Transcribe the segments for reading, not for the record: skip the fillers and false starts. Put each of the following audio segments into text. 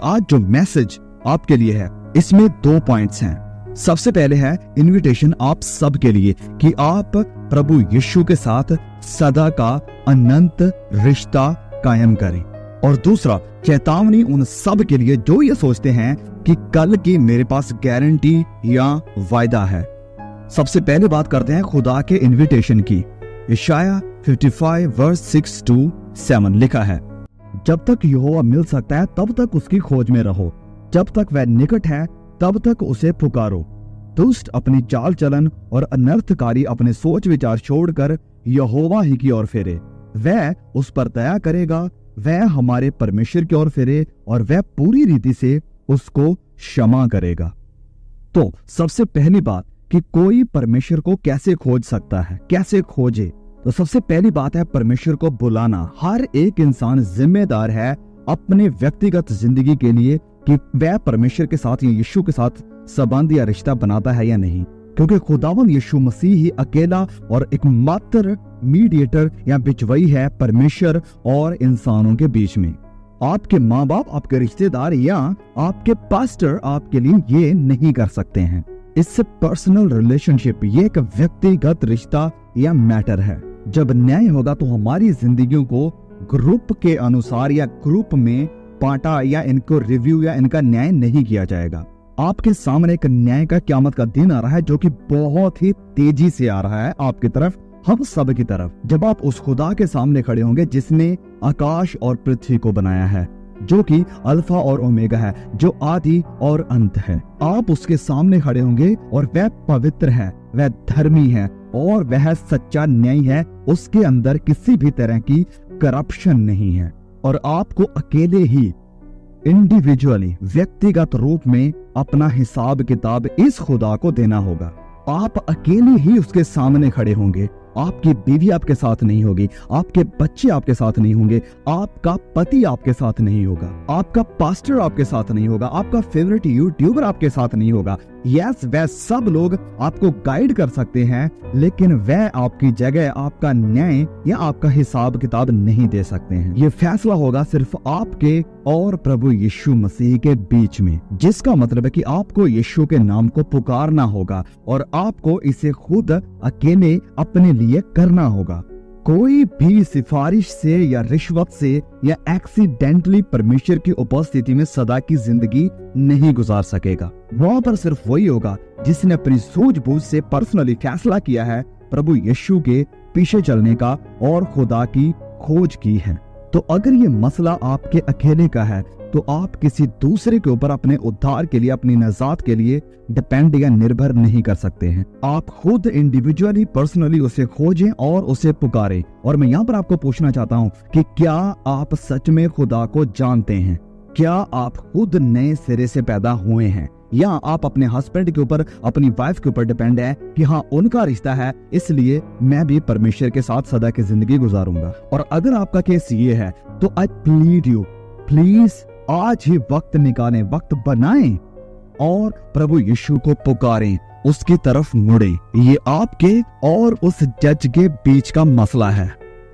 आज जो मैसेज आपके लिए है इसमें 2 पॉइंट्स हैं। सबसे पहले है इनविटेशन आप सब के लिए कि आप प्रभु यीशु के साथ सदा का अनंत रिश्ता कायम करें, और दूसरा चेतावनी उन सब के लिए जो ये सोचते हैं कि कल की मेरे पास गारंटी या वायदा है। सबसे पहले बात करते हैं खुदा के इनविटेशन की। यशाया 55 वर्स 6 to 7 लिखा है, जब तक यहोवा मिल सकता है तब तक उसकी खोज में रहो, जब तक वह निकट है तब तक उसे पुकारो। दुष्ट अपनी चाल चलन और अनर्थकारी अपने सोच विचार छोड़कर यहोवा ही की ओर फेरे, वह उस पर दया करेगा, वह हमारे परमेश्वर की ओर फेरे और वह पूरी रीति से उसको क्षमा करेगा। तो सबसे पहली बात कि कोई परमेश्वर को कैसे खोज सकता है, कैसे खोजे, तो सबसे पहली बात है परमेश्वर को बुलाना। हर एक इंसान जिम्मेदार है अपने व्यक्तिगत जिंदगी के लिए कि वह परमेश्वर के साथ या यीशु के साथ संबंध या रिश्ता बनाता है या नहीं, क्योंकि खुदावंद यीशु मसीह ही अकेला और एकमात्र मीडिएटर या बिचवई है परमेश्वर और इंसानों के बीच में। आपके माँ बाप, आपके रिश्तेदार या आपके पास्टर आपके लिए ये नहीं कर सकते हैं। इससे पर्सनल रिलेशनशिप, ये एक व्यक्तिगत रिश्ता या मैटर है। जब न्याय होगा तो हमारी जिंदगियों को ग्रुप के अनुसार या ग्रुप में बांटा या इनको रिव्यू या इनका न्याय नहीं किया जाएगा। आपके सामने एक न्याय का क़यामत का दिन आ रहा है जो कि बहुत ही तेजी से आ रहा है आपकी तरफ, हम सब की तरफ। जब आप उस खुदा के सामने खड़े होंगे जिसने आकाश और पृथ्वी को बनाया है, जो कि अल्फा और ओमेगा है, जो आदि और अंत है। आप उसके सामने खड़े होंगे और वह पवित्र है, वह धर्मी है और वह सच्चा न्याय है। उसके अंदर किसी भी तरह की करप्शन नहीं है और आपको अकेले ही इंडिविजुअली, व्यक्तिगत रूप में अपना हिसाब किताब इस खुदा को देना होगा। आप अकेले ही उसके सामने खड़े होंगे। आपकी बीवी आपके साथ नहीं होगी, आपके बच्चे आपके साथ नहीं होंगे, आपका पति आपके साथ नहीं होगा, आपका पास्टर आपके साथ नहीं होगा, आपका फेवरेट यूट्यूबर आपके साथ नहीं होगा। यस, वह सब लोग आपको गाइड कर सकते हैं, लेकिन वह आपकी जगह आपका न्याय या आपका हिसाब किताब नहीं दे सकते हैं। ये फैसला होगा सिर्फ आपके और प्रभु यीशु मसीह के बीच में, जिसका मतलब है कि आपको यीशु के नाम को पुकारना होगा और आपको इसे खुद अकेले अपने लिए करना होगा। कोई भी सिफारिश से या रिश्वत से या एक्सीडेंटली परमेश्वर की उपस्थिति में सदा की जिंदगी नहीं गुजार सकेगा। वहां पर सिर्फ वही होगा जिसने अपनी सूझबूझ से पर्सनली फैसला किया है प्रभु यीशु के पीछे चलने का और खुदा की खोज की है। तो अगर ये मसला आपके अकेले का है तो आप किसी दूसरे के ऊपर अपने उद्धार के लिए, अपनी नजात के लिए डिपेंड या निर्भर नहीं कर सकते हैं। आप खुद इंडिविजुअली, पर्सनली उसे खोजें और उसे पुकारें। और मैं यहाँ पर आपको पूछना चाहता हूँ कि क्या आप सच में खुदा को जानते हैं? क्या आप खुद नए सिरे से पैदा हुए हैं, या आप अपने हस्बैंड के ऊपर, अपनी वाइफ के ऊपर डिपेंड है कि हाँ उनका रिश्ता है इसलिए मैं भी परमेश्वर के साथ सदा की जिंदगी गुजारूंगा। और अगर आपका केस ये है तो आई प्लीड यू, प्लीज आज ही वक्त निकालें, वक्त बनाएं और प्रभु यीशु को पुकारें, उसकी तरफ मुड़े। ये आपके और उस जज के बीच का मसला है।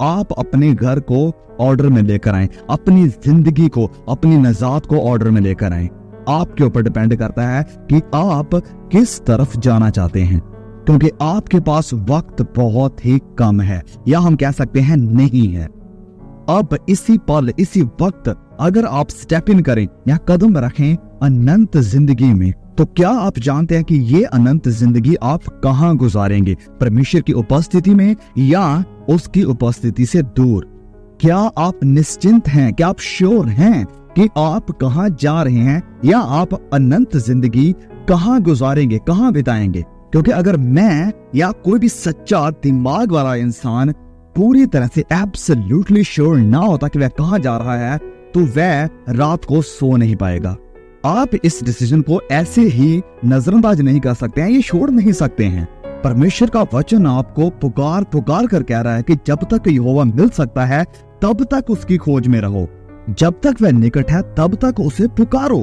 आप अपने घर को ऑर्डर में लेकर आएं, अपनी जिंदगी को, अपनी नजात को ऑर्डर में लेकर आएं। आपके ऊपर डिपेंड करता है कि आप किस तरफ जाना चाहते हैं, क्योंकि आपके पास वक्त बहुत ही कम है, या हम कह सकते हैं नहीं है। अब इसी पल, इसी वक्त अगर आप स्टेप इन करें या कदम रखें अनंत जिंदगी में, तो क्या आप जानते हैं कि ये अनंत जिंदगी आप कहां गुजारेंगे? परमेश्वर की उपस्थिति में या उसकी उपस्थिति से दूर? क्या आप निश्चिंत हैं? क्या आप श्योर हैं कि आप कहां जा रहे हैं, या आप अनंत जिंदगी कहां गुजारेंगे, कहां बिताएंगे? क्योंकि अगर मैं या कोई भी सच्चा दिमाग वाला इंसान पूरी तरह से एब्सोल्युटली श्योर ना होता कि वह कहां जा रहा है, तो वह रात को सो नहीं पाएगा। आप इस डिसीजन को ऐसे ही नजरअंदाज नहीं कर सकते हैं, ये छोड़ नहीं सकते हैं। परमेश्वर का वचन आपको पुकार पुकार कर कह रहा है कि जब तक यहोवा मिल सकता है तब तक उसकी खोज में रहो, जब तक वह निकट है तब तक उसे पुकारो।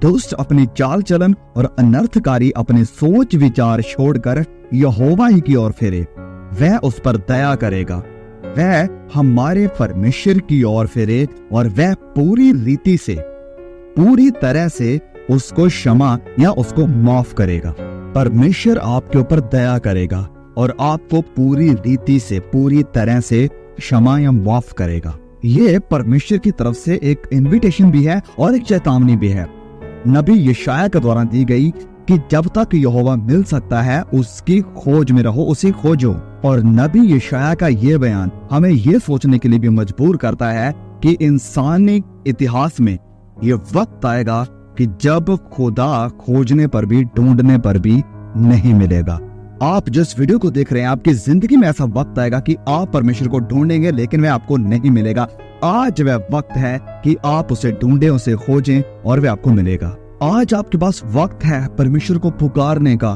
दुष्ट अपनी चाल चलन और अनर्थकारी अपने सोच विचार छोड़कर यहोवा ही की ओर फेरे, वह उस पर दया करेगा, वह हमारे परमेश्वर की ओर फेरे और वह पूरी रीति से पूरी तरह से उसको क्षमा या उसको माफ करेगा। परमेश्वर आपके ऊपर दया करेगा और आपको पूरी रीति से, पूरी तरह से क्षमा या माफ करेगा। ये परमेश्वर की तरफ से एक इनविटेशन भी है और एक चेतावनी भी है। नबी यशायाह के द्वारा दी गई कि जब तक यहोवा मिल सकता है उसकी खोज में रहो, उसे खोजो। और नबी यशायाह का ये बयान हमें ये सोचने के लिए भी मजबूर करता है कि इंसानी इतिहास में ये वक्त आएगा कि जब खुदा खोजने पर भी, ढूंढने पर भी नहीं मिलेगा। आप जिस वीडियो को देख रहे हैं, आपकी जिंदगी में ऐसा वक्त आएगा कि आप परमेश्वर को ढूंढेंगे लेकिन वह आपको नहीं मिलेगा। आज वह वक्त है कि आप उसे ढूंढें, उसे खोजें और वह आपको मिलेगा। आज आपके पास वक्त है परमेश्वर को पुकारने का,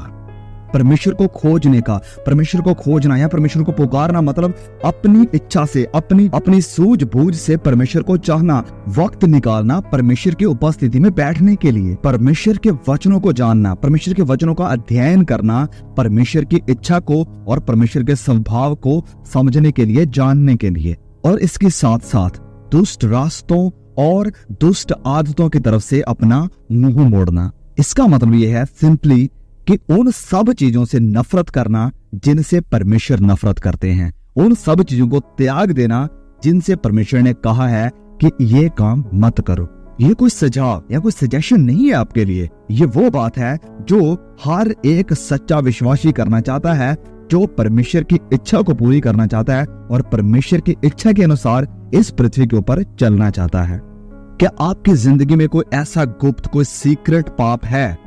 परमेश्वर को खोजने का। परमेश्वर को खोजना या परमेश्वर को पुकारना मतलब अपनी इच्छा से, अपनी सूझबूझ से परमेश्वर को चाहना, वक्त निकालना परमेश्वर की उपस्थिति में बैठने के लिए, परमेश्वर के वचनों को जानना, परमेश्वर के वचनों का अध्ययन करना, परमेश्वर की इच्छा को और परमेश्वर के स्वभाव को समझने के लिए, जानने के लिए। और इसके साथ साथ दुष्ट रास्तों और दुष्ट आदतों की तरफ से अपना मुंह मोड़ना। इसका मतलब यह है सिंपली कि उन सब चीजों से नफरत करना जिनसे परमेश्वर नफरत करते हैं, उन सब चीजों को त्याग देना जिनसे परमेश्वर ने कहा है कि ये काम मत करो। ये कोई सुझाव या कोई सजेशन नहीं है आपके लिए, ये वो बात है जो हर एक सच्चा विश्वासी करना चाहता है, जो परमेश्वर की इच्छा को पूरी करना चाहता है और परमेश्वर की इच्छा के अनुसार इस पृथ्वी के ऊपर चलना चाहता है। क्या आपकी जिंदगी में कोई ऐसा गुप्त, कोई सीक्रेट पाप है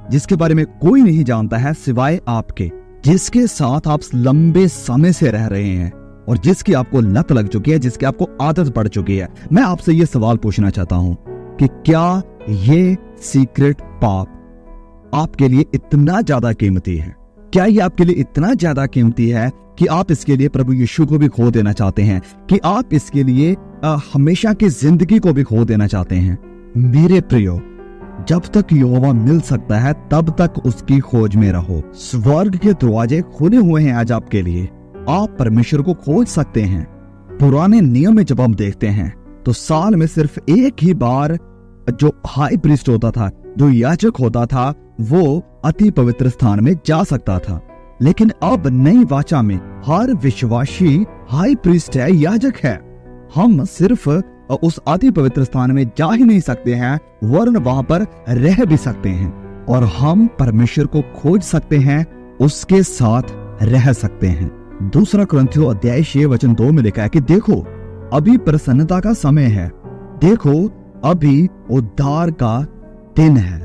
जिसके बारे में कोई नहीं जानता है सिवाय आपके, जिसके साथ आप लंबे समय से रह रहे हैं और जिसकी आपको लत लग चुकी है, जिसकी आपको आदत पड़ चुकी है? मैं आपसे ये सवाल पूछना चाहता हूं कि क्या ये सीक्रेट पाप आपके लिए इतना ज्यादा कीमती है? क्या ये आपके लिए इतना ज्यादा कीमती है कि आप इसके लिए प्रभु यीशु को भी खो देना चाहते हैं, कि आप इसके लिए हमेशा की जिंदगी को भी खो देना चाहते हैं? मेरे प्रियो, जब तक यहोवा मिल सकता है तब तक उसकी खोज में रहो। स्वर्ग के दरवाजे खुले हुए हैं आज आपके लिए, आप परमेश्वर को खोज सकते हैं। पुराने नियम में जब हम देखते हैं तो साल में सिर्फ एक ही बार जो हाई प्रीस्ट होता था, जो याजक होता था, वो अति पवित्र स्थान में जा सकता था। लेकिन अब नई वाचा में हर विश्वासी हाई प्रीस्ट है, याजक है। हम सिर्फ उस अति पवित्र स्थान में जा ही नहीं सकते हैं, वरन वहां पर रह भी सकते हैं और हम परमेश्वर को खोज सकते हैं, उसके साथ रह सकते हैं। दूसरा कुरिन्थियों अध्याय 6 वचन 2 में लिखा है कि देखो अभी प्रसन्नता का समय है, देखो अभी उद्धार का दिन है।